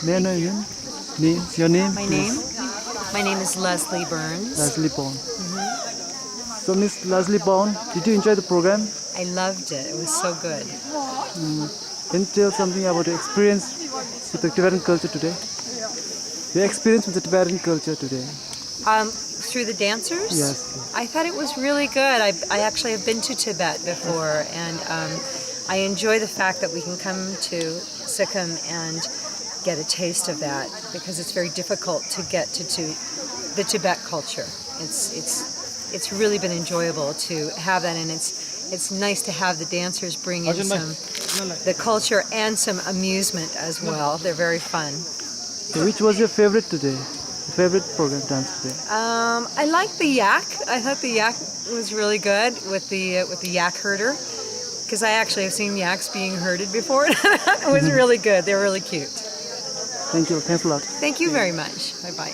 May I know your name? Your name? My please? name? My name is Leslie Burns. Leslie Bond. So, Miss Leslie Bond, did you enjoy the program? I loved it. It was so good. Can you tell something about your experience with the Tibetan culture today? Your experience with the Tibetan culture today? Through the dancers? Yes. I thought it was really good. I actually have been to Tibet before, and I enjoy the fact that we can come to Sikkim and get a taste of that, because it's very difficult to get to the Tibet culture. It's really been enjoyable to have that, and it's nice to have the dancers bring in the culture and some amusement as well. They're very fun. So which was your favorite today? Favorite program dance today? I like the yak. I thought the yak was really good with the yak herder, because I actually have seen yaks being herded before. It was really good. They're really cute. Thank you. Thanks a lot. Thank you very much. Bye-bye.